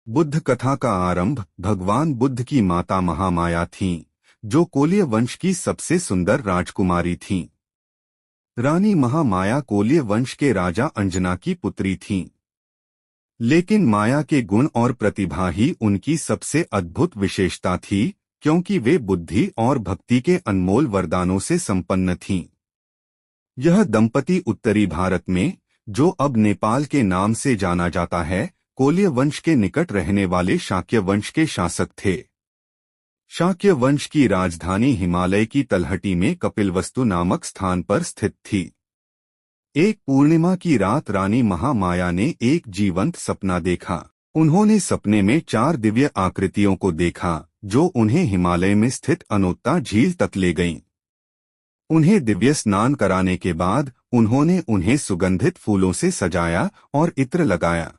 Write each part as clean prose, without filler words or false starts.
बुद्ध कथा का आरंभ भगवान बुद्ध की माता महामाया थीं, जो कोल्य वंश की सबसे सुंदर राजकुमारी थीं। रानी महामाया कोल्य वंश के राजा अंजना की पुत्री थीं। लेकिन माया के गुण और प्रतिभा ही उनकी सबसे अद्भुत विशेषता थी, क्योंकि वे बुद्धि और भक्ति के अनमोल वरदानों से संपन्न थीं। यह दंपति उत्तरी भारत में, जो अब नेपाल के नाम से जाना जाता है, कोल्य वंश के निकट रहने वाले शाक्य वंश के शासक थे। शाक्य वंश की राजधानी हिमालय की तलहटी में कपिलवस्तु नामक स्थान पर स्थित थी। एक पूर्णिमा की रात रानी महामाया ने एक जीवंत सपना देखा। उन्होंने सपने में 4 दिव्य आकृतियों को देखा, जो उन्हें हिमालय में स्थित अनोत्ता झील तक ले गईं। उन्हें दिव्य स्नान कराने के बाद उन्होंने उन्हें सुगंधित फूलों से सजाया और इत्र लगाया।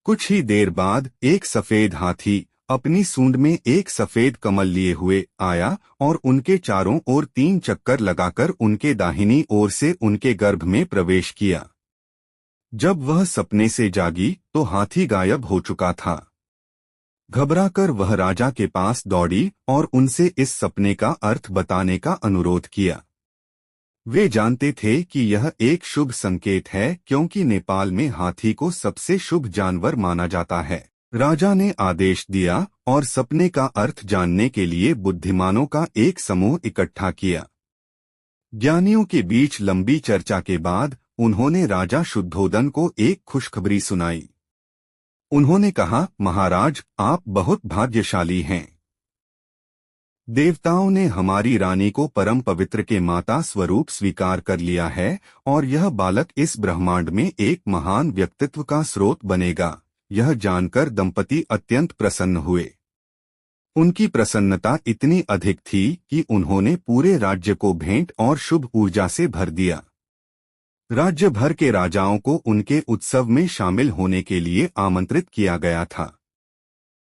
कुछ ही देर बाद एक सफेद हाथी अपनी सूंड में एक सफेद कमल लिए हुए आया और उनके चारों ओर 3 चक्कर लगाकर उनके दाहिनी ओर से उनके गर्भ में प्रवेश किया। जब वह सपने से जागी तो हाथी गायब हो चुका था। घबराकर वह राजा के पास दौड़ी और उनसे इस सपने का अर्थ बताने का अनुरोध किया। वे जानते थे कि यह एक शुभ संकेत है, क्योंकि नेपाल में हाथी को सबसे शुभ जानवर माना जाता है। राजा ने आदेश दिया और सपने का अर्थ जानने के लिए बुद्धिमानों का एक समूह इकट्ठा किया। ज्ञानियों के बीच लंबी चर्चा के बाद उन्होंने राजा शुद्धोदन को एक खुशखबरी सुनाई। उन्होंने कहा, महाराज, आप बहुत भाग्यशाली हैं। देवताओं ने हमारी रानी को परम पवित्र के माता स्वरूप स्वीकार कर लिया है और यह बालक इस ब्रह्मांड में एक महान व्यक्तित्व का स्रोत बनेगा। यह जानकर दंपति अत्यंत प्रसन्न हुए। उनकी प्रसन्नता इतनी अधिक थी कि उन्होंने पूरे राज्य को भेंट और शुभ ऊर्जा से भर दिया। राज्य भर के राजाओं को उनके उत्सव में शामिल होने के लिए आमंत्रित किया गया था।